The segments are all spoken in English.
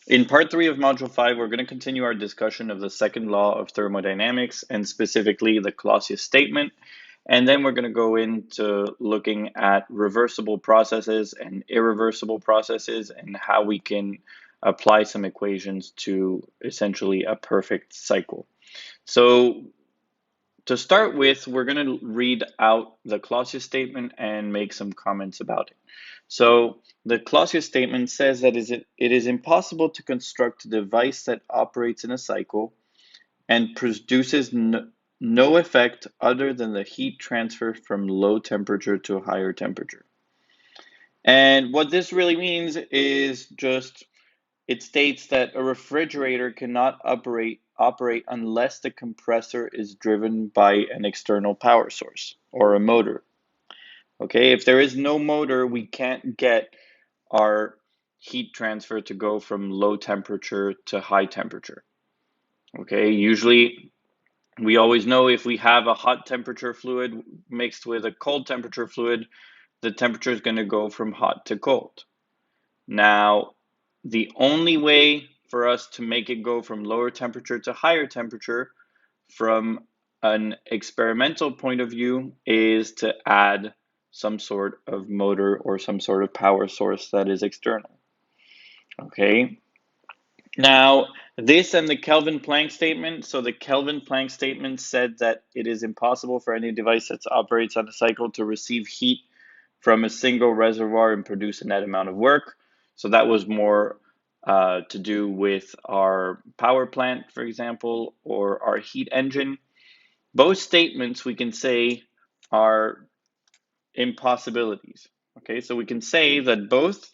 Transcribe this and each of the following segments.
In part 3 of Module 5, we're going to continue our discussion of the second law of thermodynamics, and specifically the Clausius statement. And then we're going to go into looking at reversible processes and irreversible processes and how we can apply some equations to essentially a perfect cycle. So to start with, we're going to read out the Clausius statement and make some comments about it. So the Clausius statement says that it is impossible to construct a device that operates in a cycle and produces no effect other than the heat transfer from low temperature to a higher temperature. And what this really means is just it states that a refrigerator cannot operate unless the compressor is driven by an external power source or a motor. Okay, if there is no motor, we can't get our heat transfer to go from low temperature to high temperature. Okay, usually we always know if we have a hot temperature fluid mixed with a cold temperature fluid, the temperature is going to go from hot to cold. Now, the only way for us to make it go from lower temperature to higher temperature from an experimental point of view is to add some sort of motor or some sort of power source that is external. Okay, now this and the Kelvin-Planck statement. So the Kelvin-Planck statement said that it is impossible for any device that operates on a cycle to receive heat from a single reservoir and produce a net amount of work. So that was more to do with our power plant, for example, or our heat engine. Both statements we can say are impossibilities. Okay, so we can say that both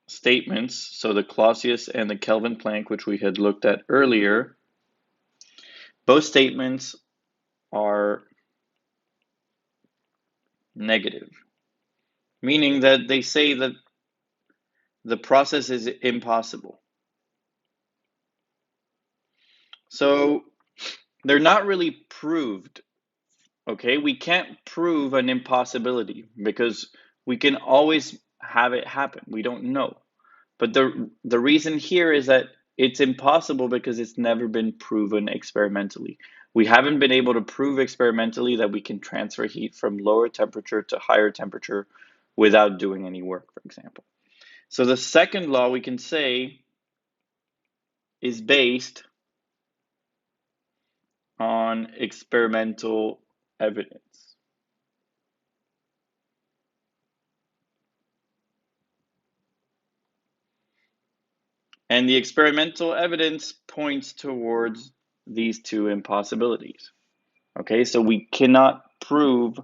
statements, so the Clausius and the Kelvin-Planck, which we had looked at earlier, both statements are negative, meaning that they say that the process is impossible. So they're not really proved. Okay, we can't prove an impossibility because we can always have it happen. We don't know. But the reason here is that it's impossible because it's never been proven experimentally. We haven't been able to prove experimentally that we can transfer heat from lower temperature to higher temperature without doing any work, for example. So the second law we can say is based on experimental evidence. And the experimental evidence points towards these two impossibilities. Okay, so we cannot prove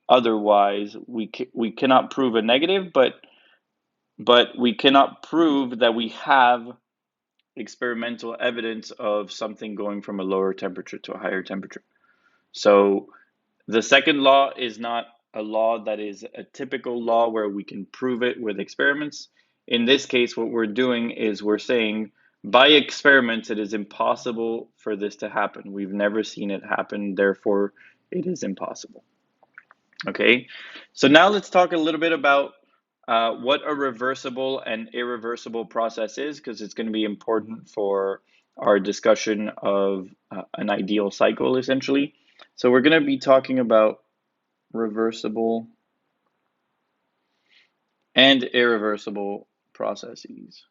otherwise. We cannot prove a negative, but we cannot prove that we have experimental evidence of something going from a lower temperature to a higher temperature. So the second law is not a law that is a typical law where we can prove it with experiments. In this case, what we're doing is we're saying by experiments, it is impossible for this to happen. We've never seen it happen, therefore, it is impossible. Okay, so now let's talk a little bit about what a reversible and irreversible process is, because it's going to be important for our discussion of an ideal cycle, essentially. So we're going to be talking about reversible and irreversible processes.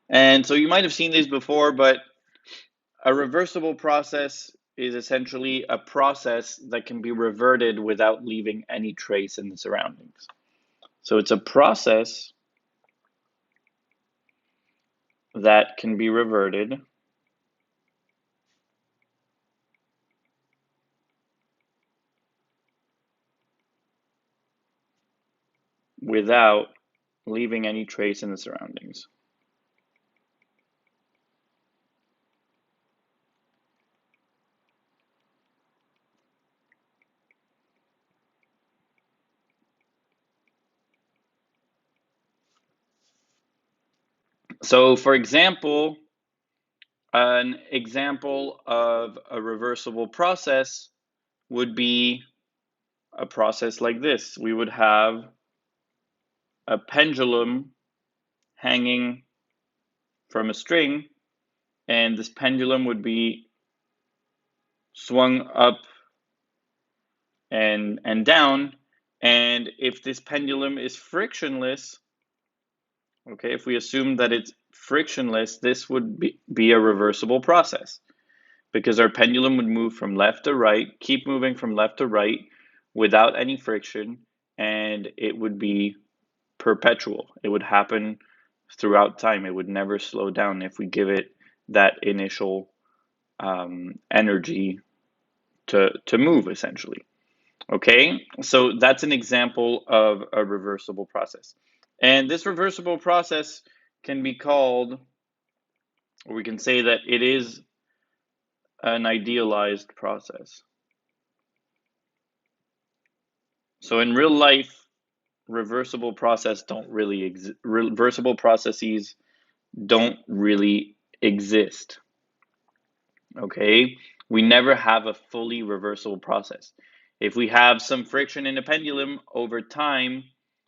And so you might have seen these before, but a reversible process is essentially a process that can be reverted without leaving any trace in the surroundings. So it's a process that can be reverted without leaving any trace in the surroundings. So for example, an example of a reversible process would be a process like this. We would have a pendulum hanging from a string, and this pendulum would be swung up and down. And if this pendulum is frictionless, okay, if we assume that it's frictionless, this would be a reversible process because our pendulum would move from left to right, keep moving from left to right without any friction, and it would be perpetual. It would happen throughout time. It would never slow down if we give it that initial energy to move, essentially. Okay, so that's an example of a reversible process. And this reversible process can be called, or we can say that it is an idealized process. So in real life, reversible processes don't really exist. Okay, we never have a fully reversible process. If we have some friction in a pendulum over time,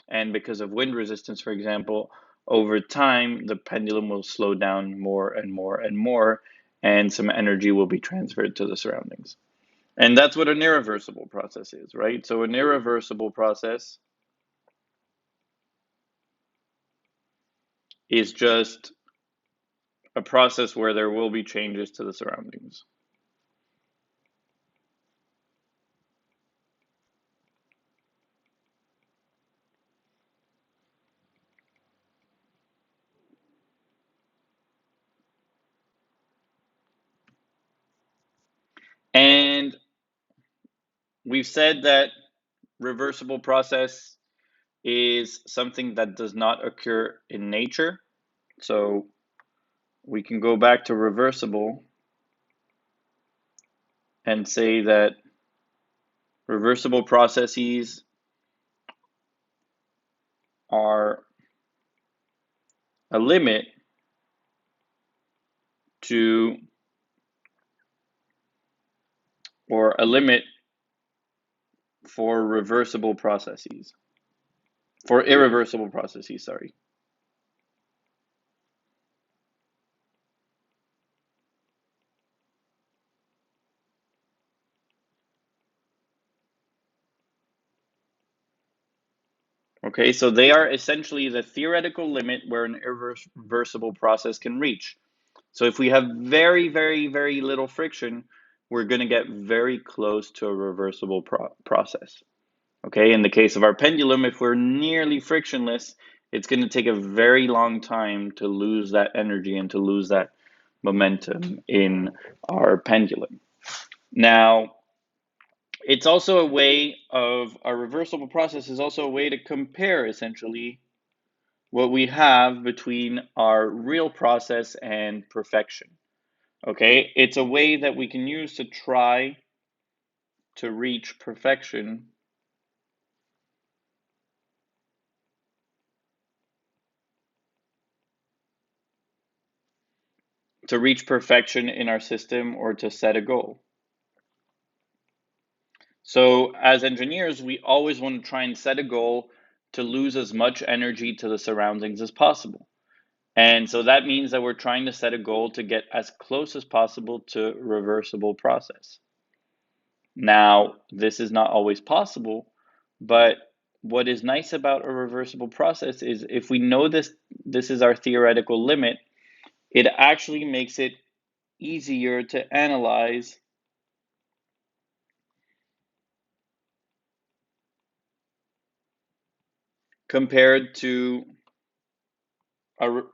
and because of wind resistance, for example, over time, the pendulum will slow down more and more and more, and some energy will be transferred to the surroundings. And that's what an irreversible process is, right? So an irreversible process is just a process where there will be changes to the surroundings. And we've said that reversible process is something that does not occur in nature. So we can go back to reversible and say that reversible processes are a limit to, or a limit for reversible processes, for irreversible processes, sorry. Okay, so they are essentially the theoretical limit where an irreversible process can reach. So if we have very, very, very little friction, we're going to get very close to a reversible process. Okay, in the case of our pendulum, if we're nearly frictionless, it's going to take a very long time to lose that energy and to lose that momentum in our pendulum. Now, it's also a way of, a reversible process is also a way to compare essentially what we have between our real process and perfection. Okay, it's a way that we can use to try to reach perfection in our system or to set a goal. So as engineers, we always want to try and set a goal to lose as much energy to the surroundings as possible. And so that means that we're trying to set a goal to get as close as possible to reversible process. Now, this is not always possible, but what is nice about a reversible process is if we know this is our theoretical limit, it actually makes it easier to analyze compared to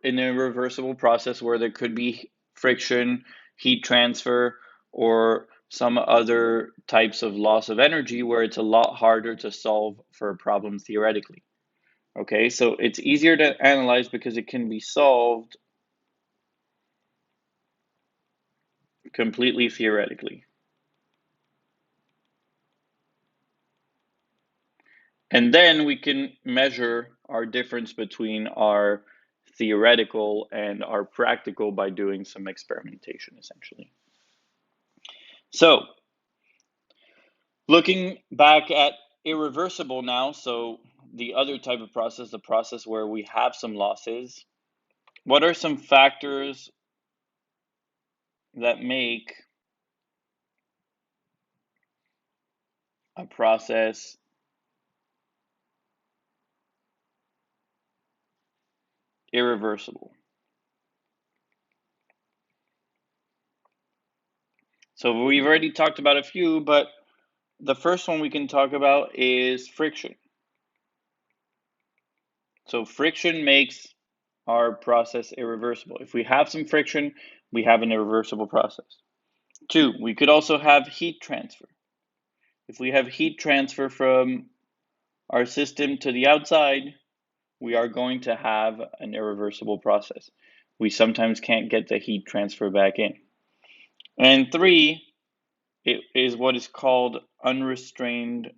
in a reversible process where there could be friction, heat transfer, or some other types of loss of energy where it's a lot harder to solve for a problem theoretically. Okay, so it's easier to analyze because it can be solved completely theoretically. And then we can measure our difference between our theoretical and are practical by doing some experimentation, essentially. So, looking back at irreversible now, so the other type of process, the process where we have some losses, what are some factors that make a process irreversible? So we've already talked about a few, but the first one we can talk about is friction. So friction makes our process irreversible. If we have some friction, we have an irreversible process. 2, we could also have heat transfer. If we have heat transfer from our system to the outside, we are going to have an irreversible process. We sometimes can't get the heat transfer back in. And 3, it is what is called unrestrained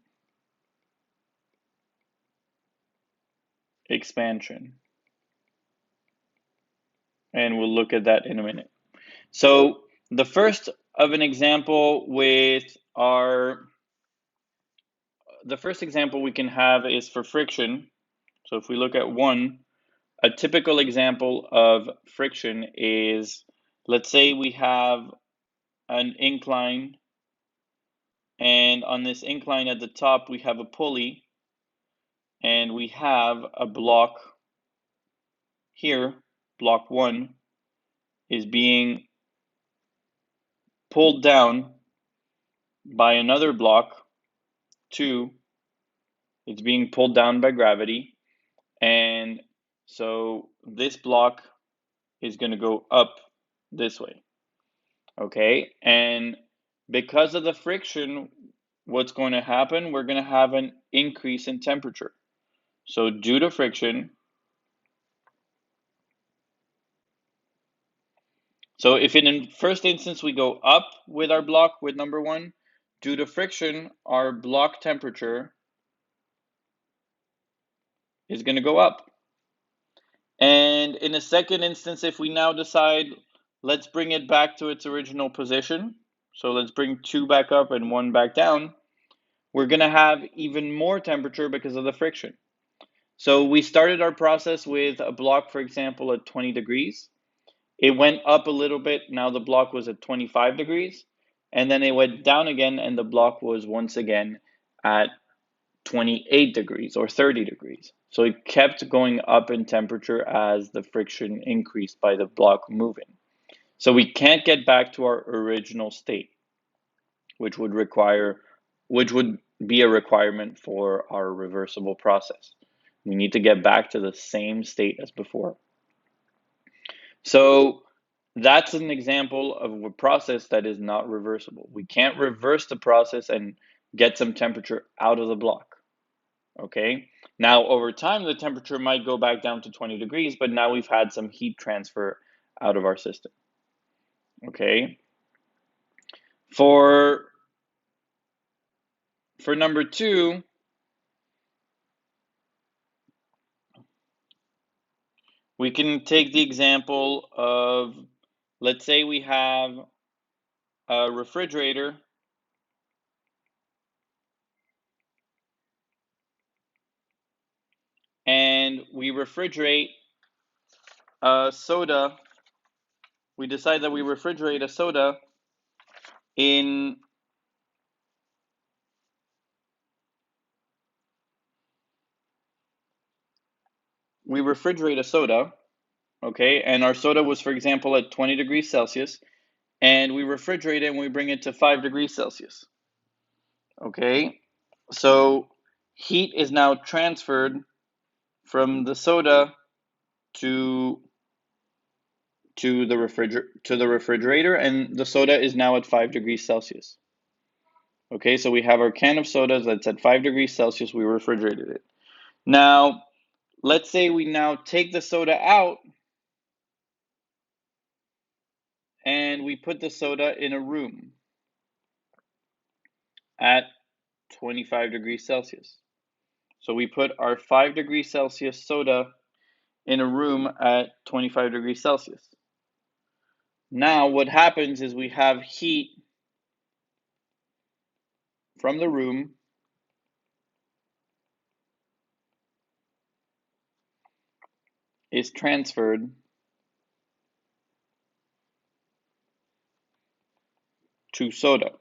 expansion. And we'll look at that in a minute. So the first of an example with the first example we can have is for friction. So if we look at 1, a typical example of friction is, let's say we have an incline, and on this incline at the top we have a pulley, and we have a block here. Block 1 is being pulled down by another block. 2, it's being pulled down by gravity, and so this block is going to go up this way. Okay, and because of the friction, what's going to happen? We're going to have an increase in temperature. So due to friction, so if in first instance we go up with our block with number 1, due to friction, our block temperature is going to go up. And in a second instance, if we now decide, let's bring it back to its original position, so let's bring 2 back up and 1 back down, we're going to have even more temperature because of the friction. So we started our process with a block, for example, at 20 degrees. It went up a little bit. Now the block was at 25 degrees. And then it went down again, and the block was once again at 28 degrees or 30 degrees. So it kept going up in temperature as the friction increased by the block moving. So we can't get back to our original state, which would be a requirement for our reversible process. We need to get back to the same state as before. So that's an example of a process that is not reversible. We can't reverse the process and get some temperature out of the block. Okay, now over time the temperature might go back down to 20 degrees, but now we've had some heat transfer out of our system. Okay, for number 2, we can take the example of, let's say we have a refrigerator and we refrigerate a soda. We decide that we refrigerate a soda in okay, and our soda was, for example, at 20 degrees Celsius, and we refrigerate it and we bring it to 5 degrees Celsius. Okay, so heat is now transferred from the soda to the refrigerator, and the soda is now at 5 degrees Celsius. Okay, so we have our can of soda that's at 5 degrees Celsius. We refrigerated it. Now, let's say we now take the soda out and we put the soda in a room at 25 degrees Celsius. So we put our 5 degrees Celsius soda in a room at 25 degrees Celsius. Now what happens is we have heat from the room is transferred to soda.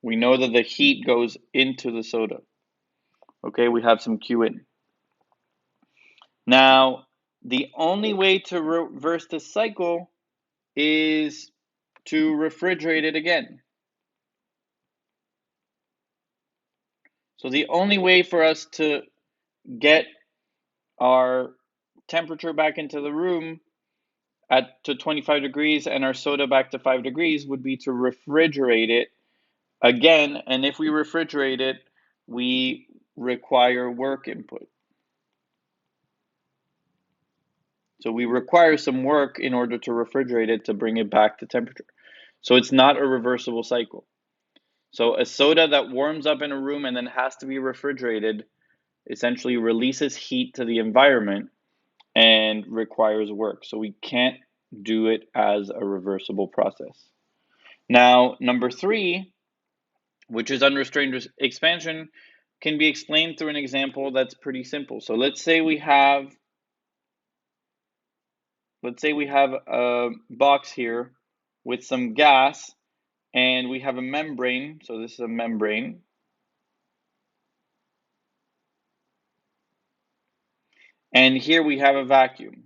We know that the heat goes into the soda. Okay, we have some Q in. Now, the only way to reverse this cycle is to refrigerate it again. So the only way for us to get our temperature back into the room to 25 degrees and our soda back to 5 degrees would be to refrigerate it again. And if we refrigerate it, we require work input. So we require some work in order to refrigerate it to bring it back to temperature. So it's not a reversible cycle. So a soda that warms up in a room and then has to be refrigerated essentially releases heat to the environment and requires work. So we can't do it as a reversible process. Now, number 3, which is unrestrained expansion, can be explained through an example that's pretty simple. So let's say we have a box here with some gas, and we have a membrane. So this is a membrane. And here we have a vacuum.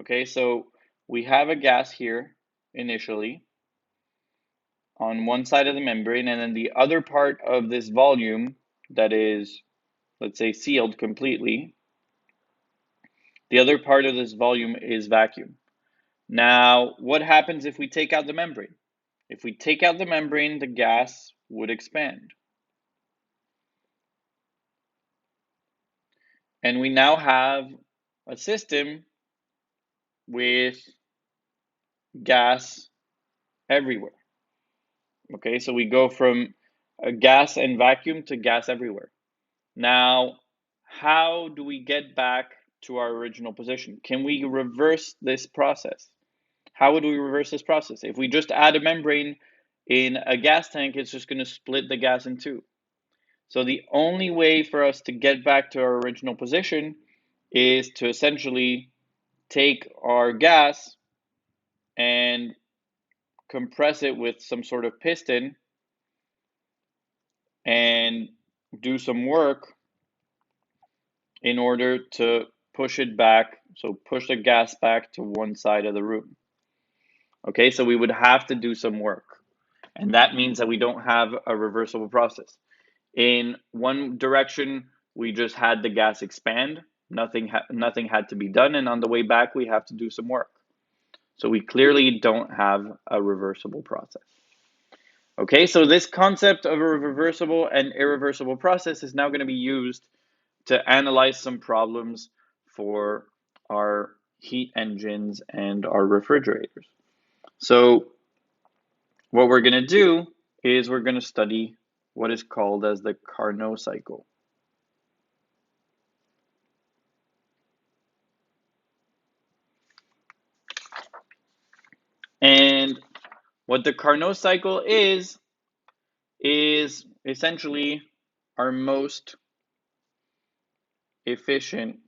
Okay, so we have a gas here initially on one side of the membrane, and then the other part of this volume that is, let's say, sealed completely, the other part of this volume is vacuum. Now, what happens if we take out the membrane? If we take out the membrane, the gas would expand. And we now have a system with gas everywhere. Okay, so we go from a gas and vacuum to gas everywhere. Now, how do we get back to our original position? Can we reverse this process? How would we reverse this process? If we just add a membrane in a gas tank, it's just going to split the gas in two. So the only way for us to get back to our original position is to essentially take our gas and compress it with some sort of piston and do some work in order to push it back, so push the gas back to one side of the room. Okay, so we would have to do some work, and that means that we don't have a reversible process. In one direction, we just had the gas expand, nothing had to be done, and on the way back, we have to do some work. So we clearly don't have a reversible process. Okay, so this concept of a reversible and irreversible process is now going to be used to analyze some problems for our heat engines and our refrigerators. So what we're going to do is we're going to study what is called as the Carnot cycle. And what the Carnot cycle is essentially our most efficient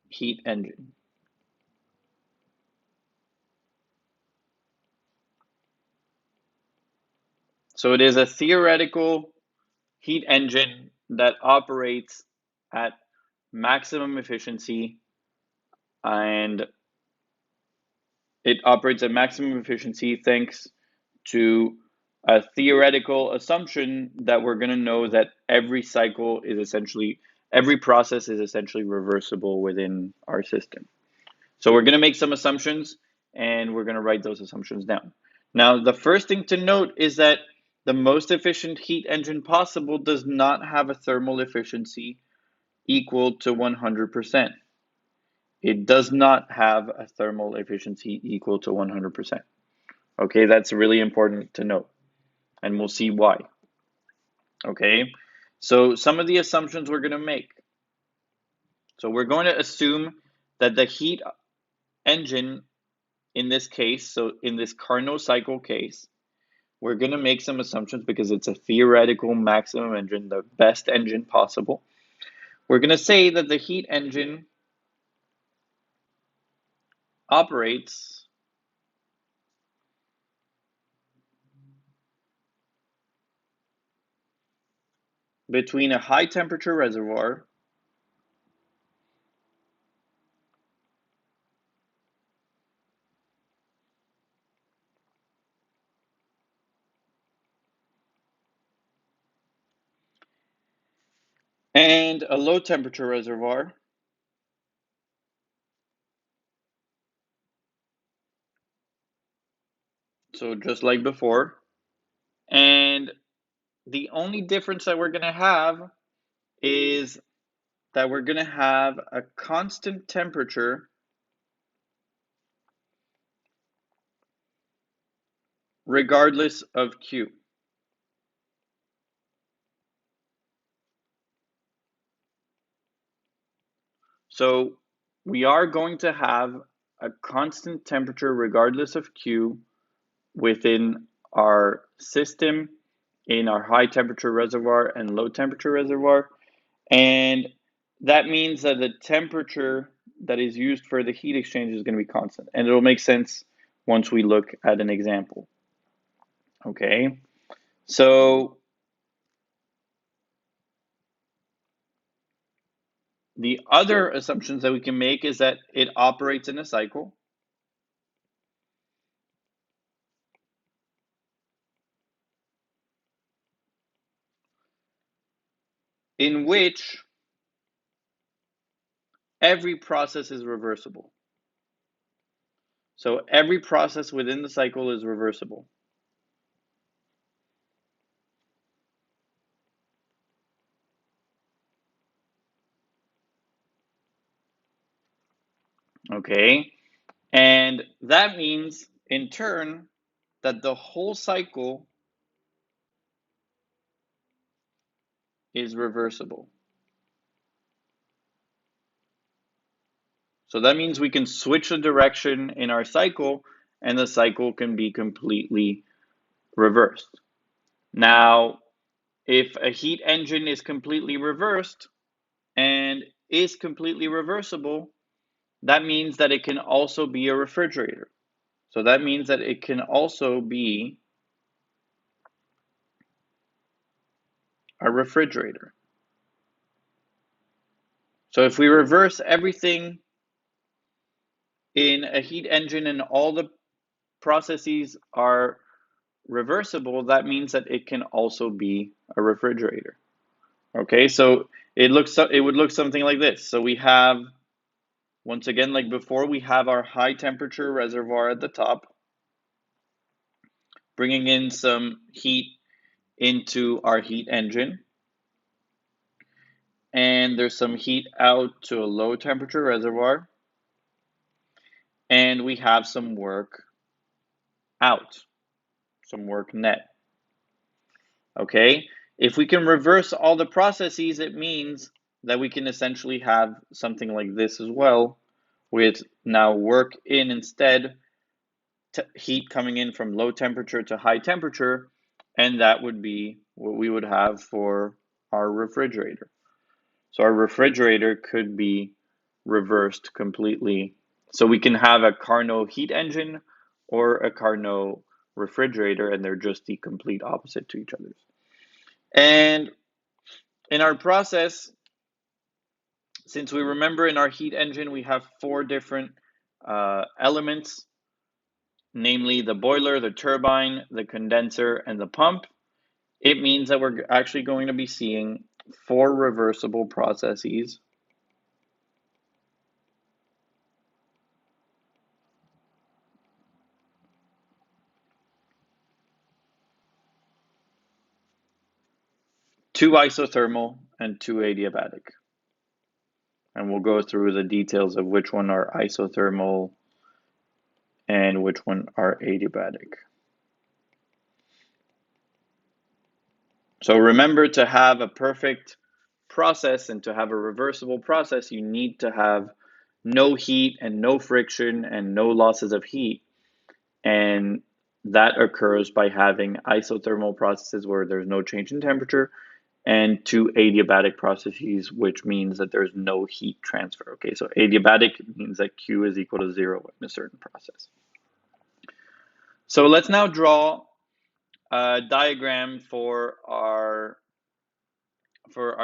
heat engine. So it is a theoretical heat engine that operates at maximum efficiency, and it operates at maximum efficiency thanks to a theoretical assumption that we're going to know that every process is essentially reversible within our system. So we're going to make some assumptions, and we're going to write those assumptions down. Now, the first thing to note is that the most efficient heat engine possible does not have a thermal efficiency equal to 100%. It does not have a thermal efficiency equal to 100%. Okay, that's really important to note, and we'll see why. Okay, So some of the assumptions we're going to make. So we're going to assume that the heat engine in this case, so in this Carnot cycle case, we're going to make some assumptions because it's a theoretical maximum engine, the best engine possible. We're going to say that the heat engine operates between a high temperature reservoir and a low temperature reservoir. So just like before. And the only difference that we're going to have is that we're going to have a constant temperature regardless of Q. So we are going to have a constant temperature regardless of Q within our system in our high temperature reservoir and low temperature reservoir. And that means that the temperature that is used for the heat exchange is going to be constant. And it'll make sense once we look at an example. Okay, so the other assumptions that we can make is that it operates in a cycle in which every process is reversible. So every process within the cycle is reversible. Okay, and that means in turn that the whole cycle is reversible. So that means we can switch the direction in our cycle and the cycle can be completely reversed. Now, if a heat engine is completely reversed and is completely reversible, that means that it can also be a refrigerator. So that means that it can also be a refrigerator. So if we reverse everything in a heat engine and all the processes are reversible, that means that it can also be a refrigerator. Okay, so it would look something like this. So we have, once again, like before, we have our high temperature reservoir at the top, bringing in some heat into our heat engine. And there's some heat out to a low temperature reservoir. And we have some work out, some work net. Okay, if we can reverse all the processes, it means that we can essentially have something like this as well, with now work in instead, heat coming in from low temperature to high temperature, and that would be what we would have for our refrigerator. So our refrigerator could be reversed completely. So we can have a Carnot heat engine or a Carnot refrigerator, and they're just the complete opposite to each other. And in our process, since we remember in our heat engine, we have four different elements, namely the boiler, the turbine, the condenser, and the pump. It means that we're actually going to be seeing four reversible processes two isothermal and two adiabatic. And we'll go through the details of which one are isothermal and which one are adiabatic. So remember, to have a perfect process and to have a reversible process, you need to have no heat and no friction and no losses of heat. And that occurs by having isothermal processes where there's no change in temperature, and two adiabatic processes, which means that there's no heat transfer. Okay, so adiabatic means that Q is equal to 0 in a certain process. So let's now draw a diagram for our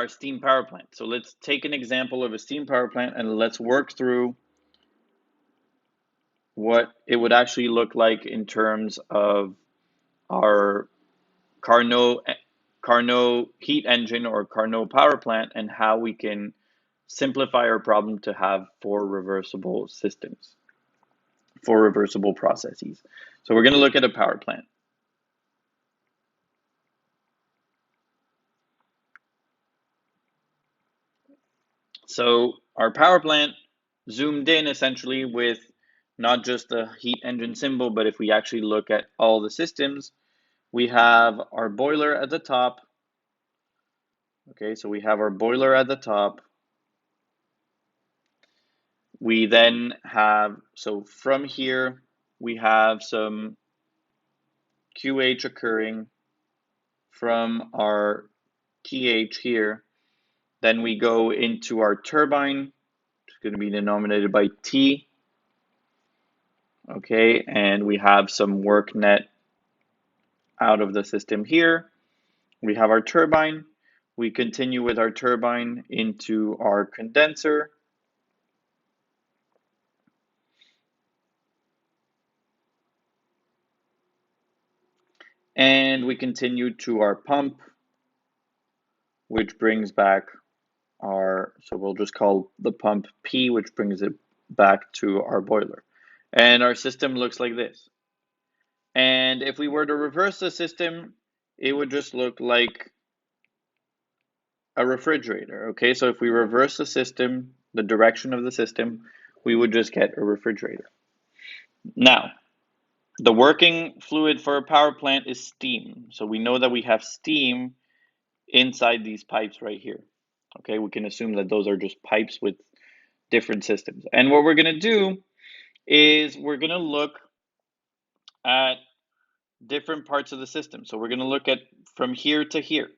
steam power plant. So let's take an example of a steam power plant and let's work through what it would actually look like in terms of our Carnot heat engine or Carnot power plant, and how we can simplify our problem to have four reversible systems, four reversible processes. So we're going to look at a power plant. So our power plant zoomed in essentially with not just the heat engine symbol, but if we actually look at all the systems, we have our boiler at the top. Okay, so we have our boiler at the top. We then have, so from here, we have some QH occurring from our TH here. Then we go into our turbine, which is going to be denominated by T. Okay, and we have some work net out of the system here. We have our turbine. We continue with our turbine into our condenser. And we continue to our pump, which brings back our, so we'll just call the pump P, which brings it back to our boiler. And our system looks like this. And if we were to reverse the system, it would just look like a refrigerator. Okay, so if we reverse the system, the direction of the system, we would just get a refrigerator. Now, the working fluid for a power plant is steam. So we know that we have steam inside these pipes right here. Okay, we can assume that those are just pipes with different systems. And what we're going to do is we're going to look at different parts of the system. So we're going to look at from here to here,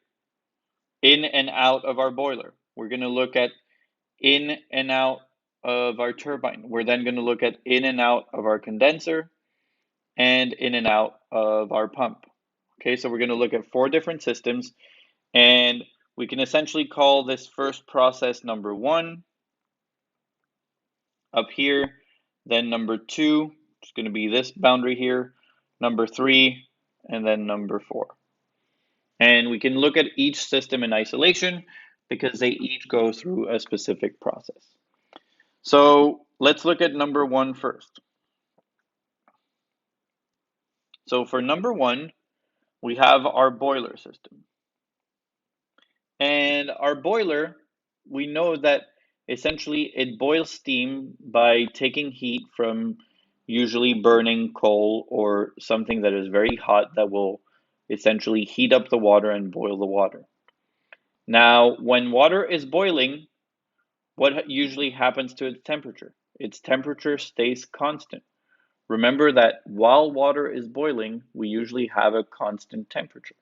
in and out of our boiler. We're going to look at in and out of our turbine. We're then going to look at in and out of our condenser and in and out of our pump. Okay, so we're going to look at four different systems, and we can essentially call this first process number 1 up here, then number 2, which is going to be this boundary here, number 3, and then number 4. And we can look at each system in isolation because they each go through a specific process. So let's look at number 1 first. So for number 1, we have our boiler system. And our boiler, we know that essentially it boils steam by taking heat from usually burning coal or something that is very hot that will essentially heat up the water and boil the water. Now, when water is boiling, what usually happens to its temperature? Its temperature stays constant. Remember that while water is boiling, we usually have a constant temperature.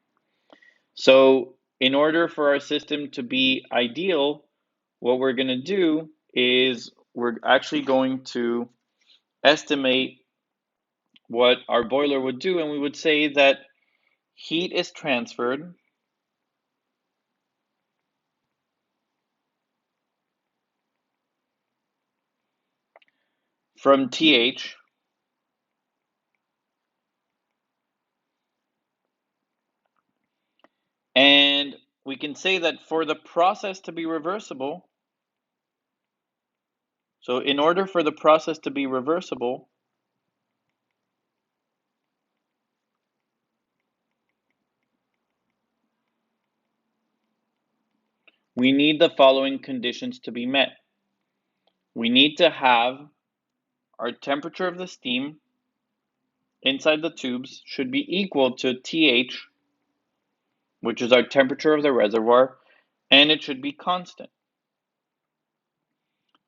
So in order for our system to be ideal, what we're going to do is we're actually going to estimate what our boiler would do, and we would say that heat is transferred from TH and we can say that for the process to be reversible, so in order for the process to be reversible, we need the following conditions to be met. We need to have our temperature of the steam inside the tubes should be equal to TH which is our temperature of the reservoir, and it should be constant.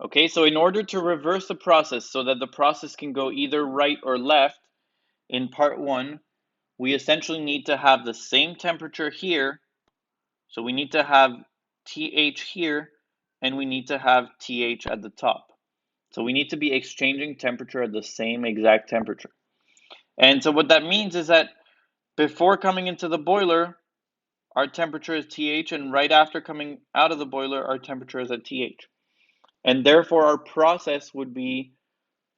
Okay, so in order to reverse the process so that the process can go either right or left, in part 1, we essentially need to have the same temperature here. So we need to have TH here, and we need to have TH at the top. So we need to be exchanging temperature at the same exact temperature. And so what that means is that before coming into the boiler, our temperature is TH, and right after coming out of the boiler, our temperature is at TH. And therefore, our process would be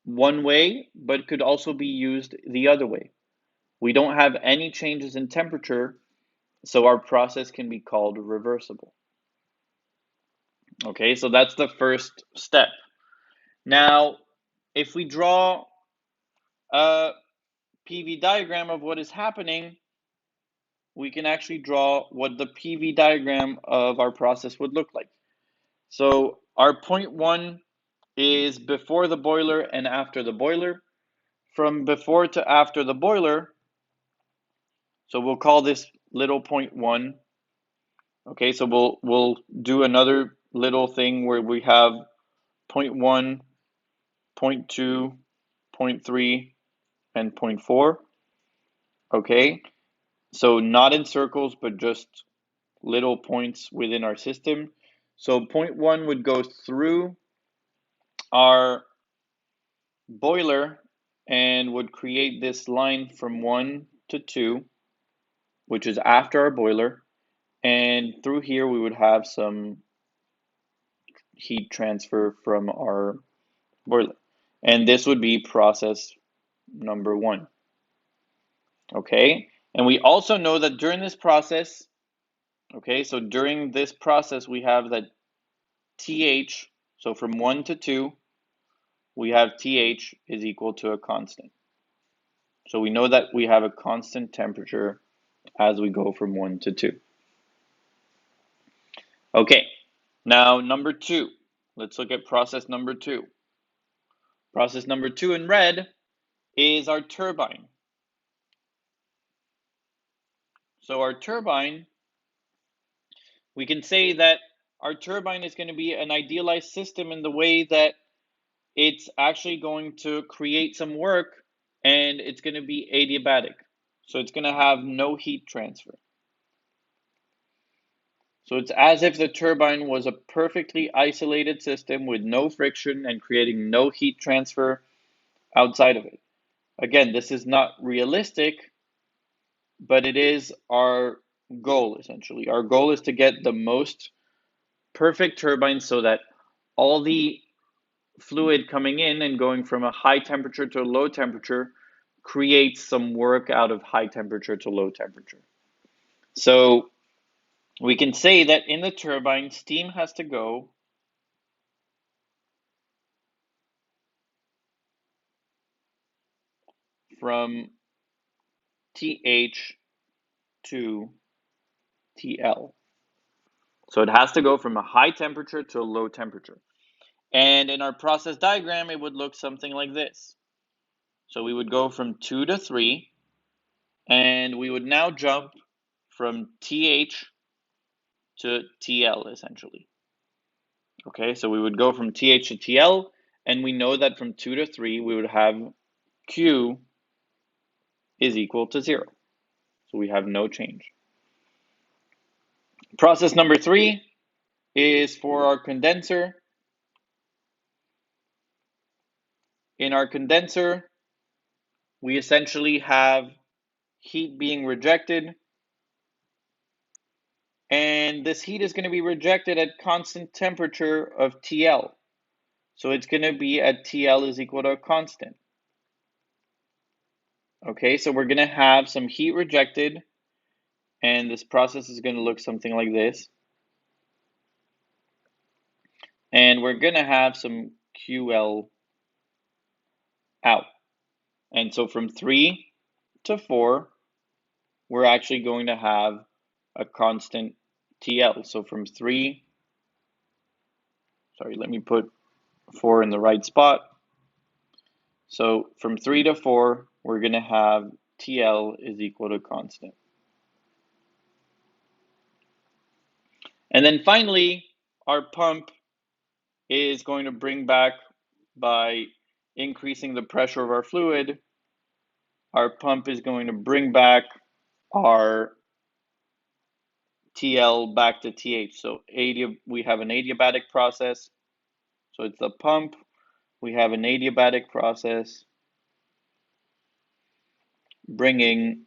one way, but could also be used the other way. We don't have any changes in temperature, so our process can be called reversible. Okay, so that's the first step. Now, if we draw a PV diagram of what is happening, we can actually draw what the PV diagram of our process would look like. So our point 1 is before the boiler and after the boiler. From before to after the boiler, so we'll call this little point 1. Okay, so we'll do another little thing where we have point 1, point 2, point 3, and point 4. Okay, so not in circles, but just little points within our system. So point 1 would go through our boiler and would create this line from 1 to 2, which is after our boiler. And through here, we would have some heat transfer from our boiler. And this would be process number 1. Okay, and we also know that during this process, okay, so during this process, we have that TH, so from 1 to 2, we have TH is equal to a constant. So we know that we have a constant temperature as we go from 1 to 2. Okay, now number 2. Let's look at process number 2. Process number 2 in red is our turbine. So our turbine, we can say that our turbine is going to be an idealized system in the way that it's actually going to create some work and it's going to be adiabatic. So it's going to have no heat transfer. So it's as if the turbine was a perfectly isolated system with no friction and creating no heat transfer outside of it. Again, this is not realistic, but it is our goal, essentially. Our goal is to get the most perfect turbine so that all the fluid coming in and going from a high temperature to a low temperature creates some work out of high temperature to low temperature. So we can say that in the turbine, steam has to go from TH to TL. So it has to go from a high temperature to a low temperature. And in our process diagram, it would look something like this. So we would go from 2 to 3, and we would now jump from TH to TL, essentially. Okay, so we would go from TH to TL, and we know that from 2 to 3, we would have Q is equal to 0. So we have no change. Process number 3 is for our condenser. In our condenser, we essentially have heat being rejected, and this heat is going to be rejected at constant temperature of TL. So it's going to be at TL is equal to a constant. Okay, so we're going to have some heat rejected, and this process is going to look something like this. And we're going to have some QL out. And so from 3 to 4, we're actually going to have a constant TL. So from 3, sorry, let me put 4 in the right spot. So from 3 to 4, we're going to have TL is equal to constant. And then finally, our pump is going to bring back, by increasing the pressure of our fluid, our pump is going to bring back our TL back to TH. So we have an adiabatic process. So it's the pump. We have an adiabatic process bringing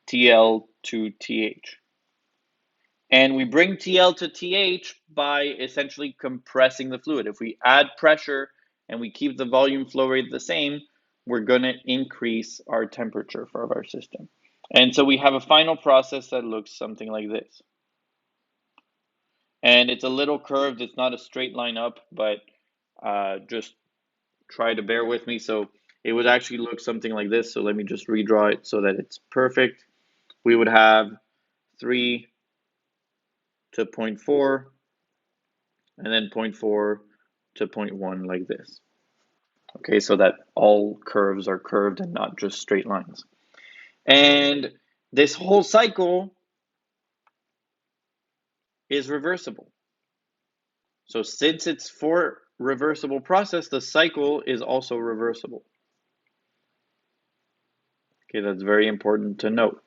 TL to TH. And we bring TL to TH by essentially compressing the fluid. If we add pressure and we keep the volume flow rate the same, we're going to increase our temperature for our system. And so we have a final process that looks something like this. And it's a little curved. It's not a straight line up, but just try to bear with me. So it would actually look something like this. So let me just redraw it so that it's perfect. We would have 3 to 0.4, and then 0.4 to 0.1 like this. Okay, so that all curves are curved and not just straight lines. And this whole cycle is reversible. So since it's for reversible process, the cycle is also reversible. Okay, that's very important to note.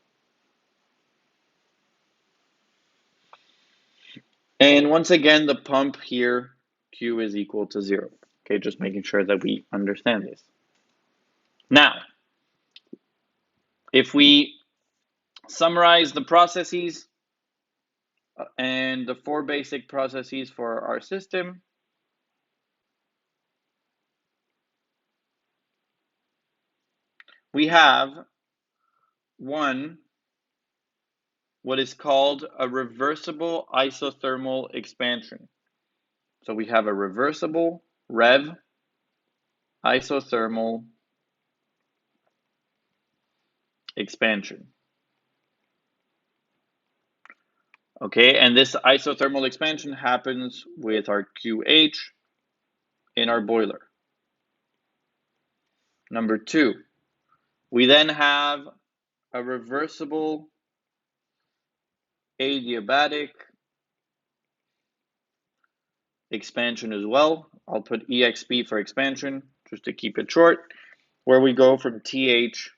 And once again, the pump here, Q is equal to 0. Okay, just making sure that we understand this. Now, if we summarize the processes and the 4 basic processes for our system, we have one, what is called a reversible isothermal expansion. So we have a reversible rev isothermal expansion. Okay, and this isothermal expansion happens with our QH in our boiler. Number 2, we then have a reversible adiabatic expansion as well. I'll put EXP for expansion just to keep it short, where we go from TH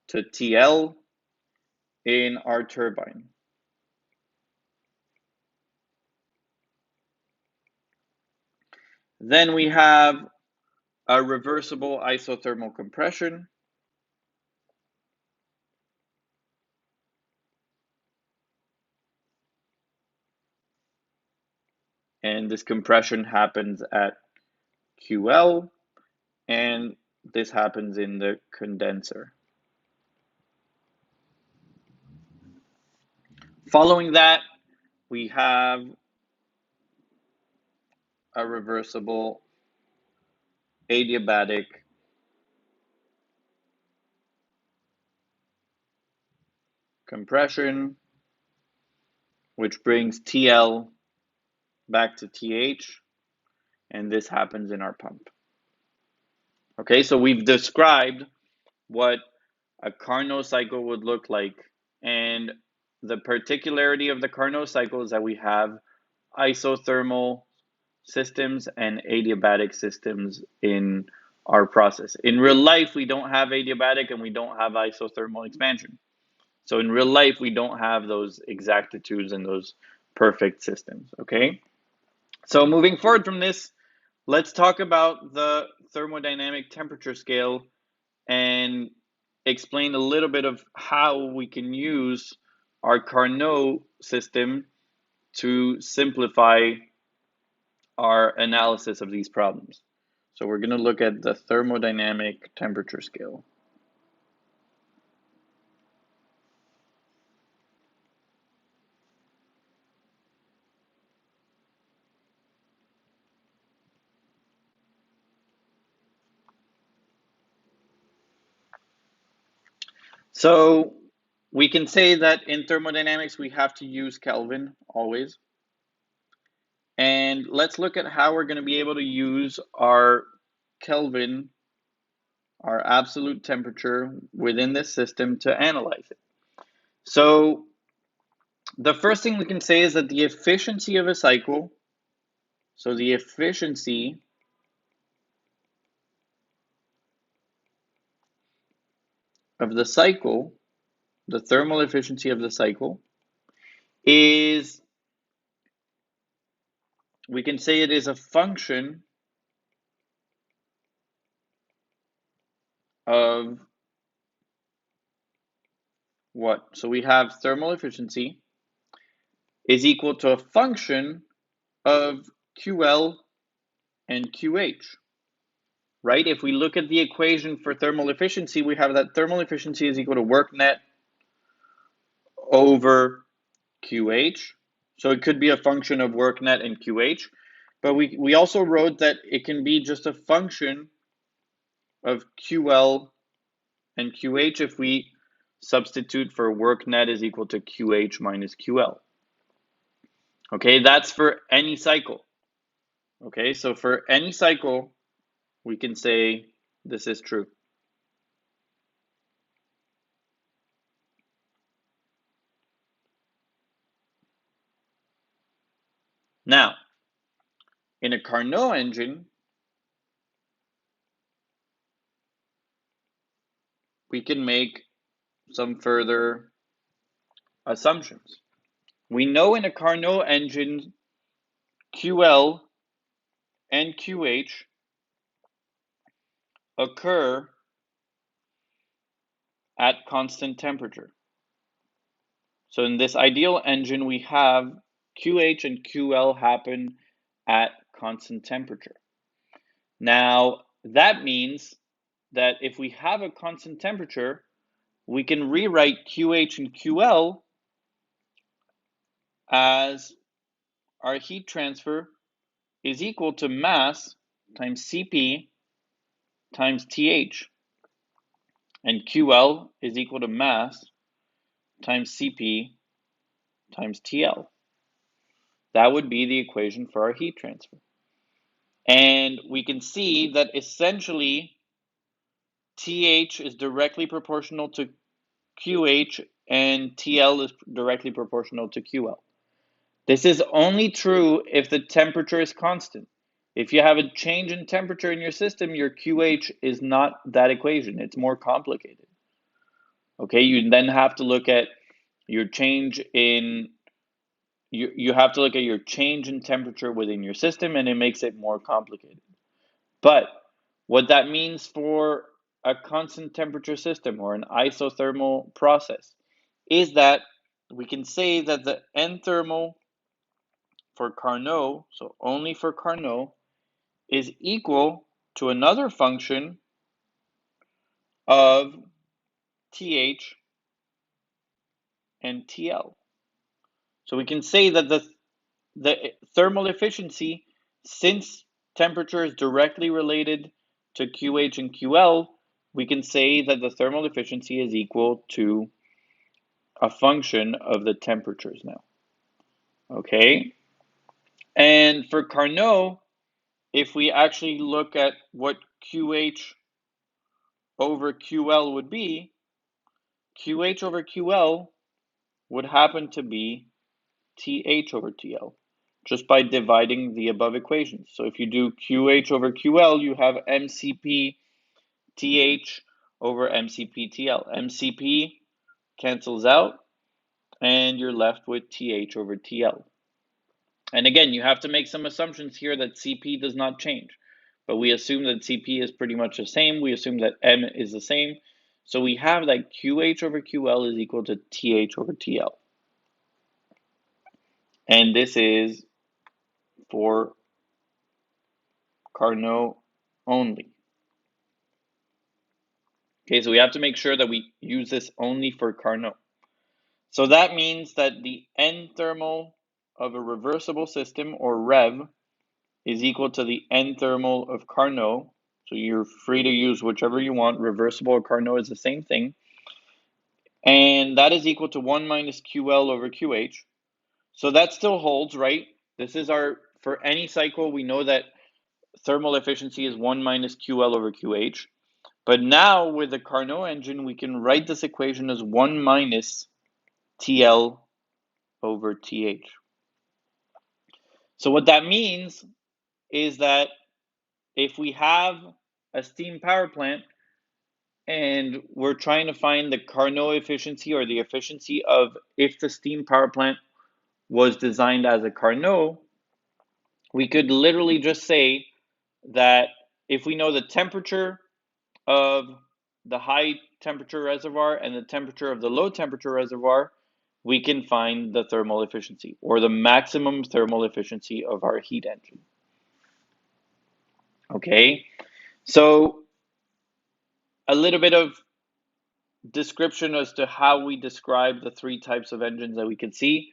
to TL in our turbine. Then we have a reversible isothermal compression. And this compression happens at QL, and this happens in the condenser. Following that, we have a reversible adiabatic compression, which brings TL back to TH, and this happens in our pump. Okay, so we've described what a Carnot cycle would look like, and the particularity of the Carnot cycle is that we have isothermal systems and adiabatic systems in our process. In real life, we don't have adiabatic and we don't have isothermal expansion. So in real life, we don't have those exactitudes and those perfect systems, okay? So moving forward from this, let's talk about the thermodynamic temperature scale and explain a little bit of how we can use our Carnot system to simplify our analysis of these problems. So we're going to look at the thermodynamic temperature scale. So we can say that in thermodynamics, we have to use Kelvin always. And let's look at how we're going to be able to use our Kelvin, our absolute temperature within this system, to analyze it. So The first thing we can say is that the efficiency of a cycle, so the efficiency of the cycle, the thermal efficiency of the cycle, is, we can say it is a function of what? So we have thermal efficiency is equal to a function of QL and QH, right? If we look at the equation for thermal efficiency, we have that thermal efficiency is equal to work net over QH. So it could be a function of work net and QH, but we also wrote that it can be just a function of QL and QH if we substitute for work net is equal to QH minus QL. Okay, that's for any cycle. Okay, so for any cycle, we can say this is true. Now, in a Carnot engine, we can make some further assumptions. We know in a Carnot engine, QL and QH occur at constant temperature. So in this ideal engine, we have QH and QL happen at constant temperature. Now, that means that if we have a constant temperature, we can rewrite QH and QL as our heat transfer is equal to mass times Cp times Th, and QL is equal to mass times Cp times TL. That would be the equation for our heat transfer. And we can see that essentially Th is directly proportional to QH and TL is directly proportional to QL. This is only true if the temperature is constant. If you have a change in temperature in your system, your QH is not that equation. It's more complicated. Okay, you then have to look at your change in you have to look at your change in temperature within your system, and it makes it more complicated. But what that means for a constant temperature system or an isothermal process is that we can say that the end thermal for Carnot, so only for Carnot, is equal to another function of Th and TL. So we can say that the thermal efficiency, since temperature is directly related to QH and QL, we can say that the thermal efficiency is equal to a function of the temperatures now. Okay? And for Carnot, if we actually look at what QH over QL would be, QH over QL would happen to be TH over TL, just by dividing the above equations. So if you do QH over QL, you have MCP TH over MCP TL. MCP cancels out, and you're left with TH over TL. And again, you have to make some assumptions here that CP does not change. But we assume that CP is pretty much the same. We assume that M is the same. So we have that QH over QL is equal to TH over TL. And this is for Carnot only. Okay, so we have to make sure that we use this only for Carnot. So that means that the end thermal of a reversible system, or REV, is equal to the end thermal of Carnot. So you're free to use whichever you want. Reversible or Carnot is the same thing. And that is equal to 1 minus QL over QH. So that still holds, right? This is for any cycle, we know that thermal efficiency is 1 minus QL over QH. But now with the Carnot engine, we can write this equation as 1 minus TL over TH. So what that means is that if we have a steam power plant and we're trying to find the Carnot efficiency, or the efficiency of if the steam power plant was designed as a Carnot, we could literally just say that if we know the temperature of the high temperature reservoir and the temperature of the low temperature reservoir, we can find the thermal efficiency, or the maximum thermal efficiency of our heat engine. Okay, so a little bit of description as to how we describe the three types of engines that we could see,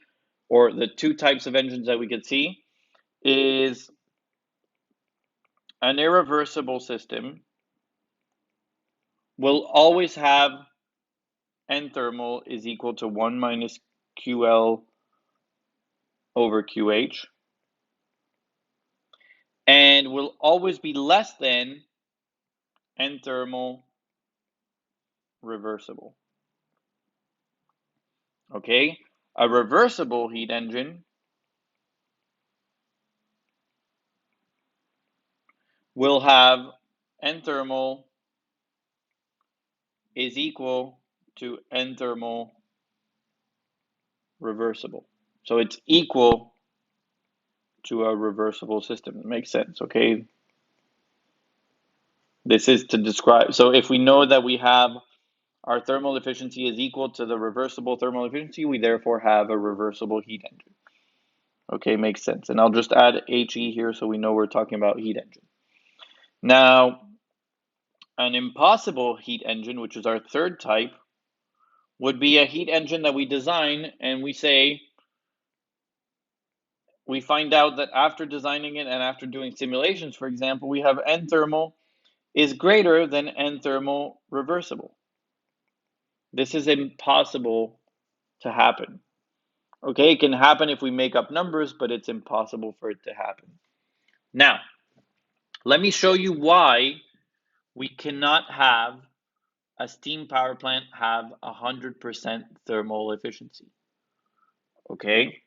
or the two types of engines that we could see, is an irreversible system will always have N thermal is equal to 1 minus QL over QH, and will always be less than N thermal reversible. Okay, a reversible heat engine will have N thermal is equal to N thermal reversible. So it's equal to a reversible system. It makes sense, okay? This is to describe, so if we know that we have our thermal efficiency is equal to the reversible thermal efficiency, we therefore have a reversible heat engine. Okay, makes sense. And I'll just add HE here so we know we're talking about heat engine. Now, an impossible heat engine, which is our third type, would be a heat engine that we design and we say, we find out that after designing it and after doing simulations, for example, we have N thermal is greater than N thermal reversible. This is impossible to happen. Okay, it can happen if we make up numbers, but it's impossible for it to happen. Now, let me show you why we cannot have a steam power plant have 100% thermal efficiency. Okay,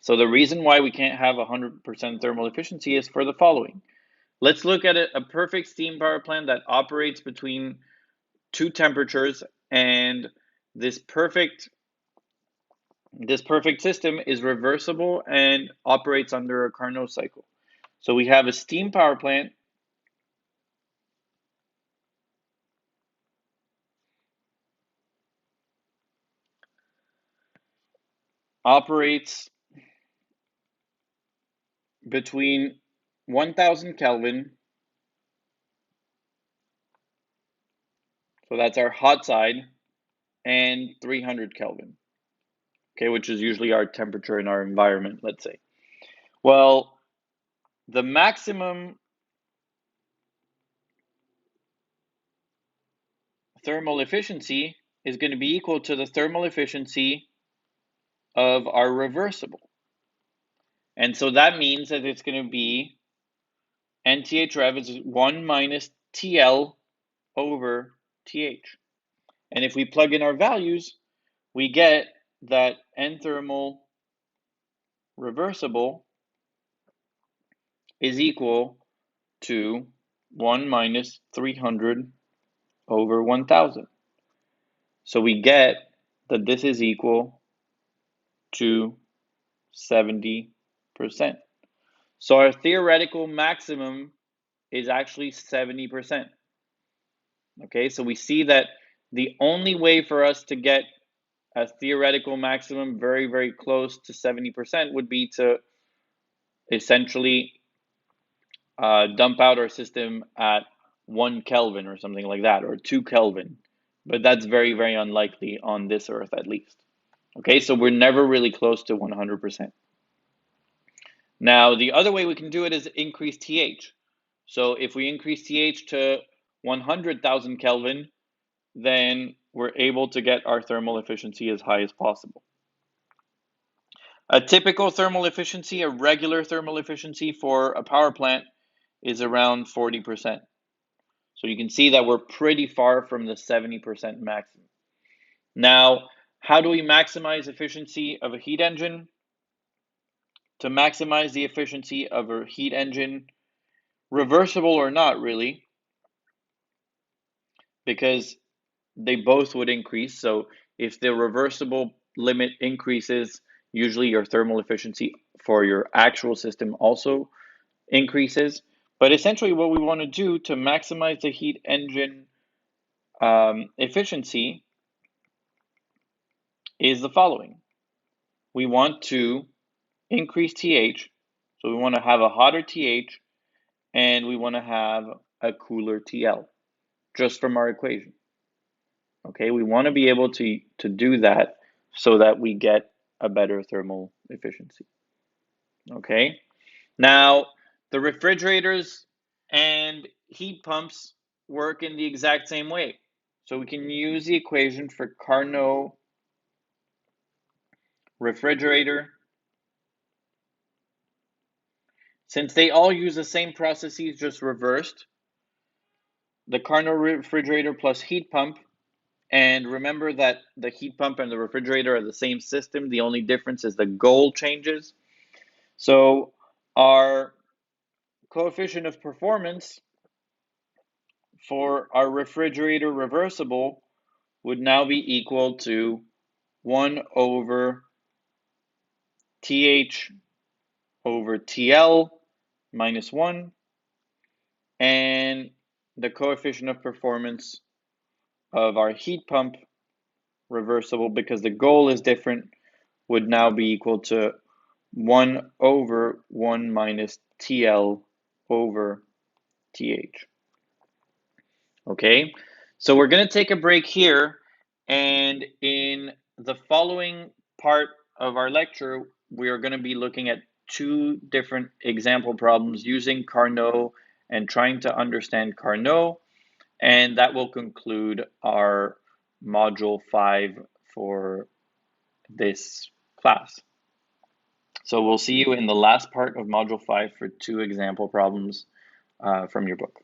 so the reason why we can't have 100% thermal efficiency is for the following. Let's look at a perfect steam power plant that operates between two temperatures, and this perfect system is reversible and operates under a Carnot cycle. So we have a steam power plant operates between 1000 Kelvin, so that's our hot side, and 300 Kelvin, okay, which is usually our temperature in our environment, let's say. Well, the maximum thermal efficiency is going to be equal to the thermal efficiency of our reversible. And so that means that it's going to be NTH rev is 1 minus TL over TH. And if we plug in our values, we get that N thermal reversible is equal to 1 minus 300 over 1000. So we get that this is equal to 70%. So our theoretical maximum is actually 70%. Okay, so we see that the only way for us to get a theoretical maximum very, very close to 70% would be to essentially dump out our system at 1 Kelvin or something like that, or 2 Kelvin. But that's very, very unlikely on this Earth, at least. Okay, so we're never really close to 100%. Now, the other way we can do it is increase TH. So if we increase TH to 100,000 Kelvin, then we're able to get our thermal efficiency as high as possible. A typical thermal efficiency, a regular thermal efficiency for a power plant is around 40%. So you can see that we're pretty far from the 70% maximum. Now, How do we maximize efficiency of a heat engine? To maximize the efficiency of a heat engine, reversible or not really, because they both would increase. So if the reversible limit increases, usually your thermal efficiency for your actual system also increases. But essentially what we want to do to maximize the heat engine efficiency is the following. We want to increase TH, so we want to have a hotter TH, and we want to have a cooler TL, just from our equation. Okay, we want to be able to do that so that we get a better thermal efficiency. Okay, now the refrigerators and heat pumps work in the exact same way. So we can use the equation for Carnot refrigerator. Since they all use the same processes, just reversed, the Carnot refrigerator plus heat pump, and remember that the heat pump and the refrigerator are the same system, the only difference is the goal changes. So our coefficient of performance for our refrigerator reversible would now be equal to 1 over TH over TL minus 1, and the coefficient of performance of our heat pump reversible, because the goal is different, would now be equal to 1 over 1 minus TL over TH. Okay, so we're going to take a break here, and in the following part of our lecture, we are going to be looking at two different example problems using Carnot and trying to understand Carnot, and that will conclude our module 5 for this class. So we'll see you in the last part of module 5 for two example problems from your book.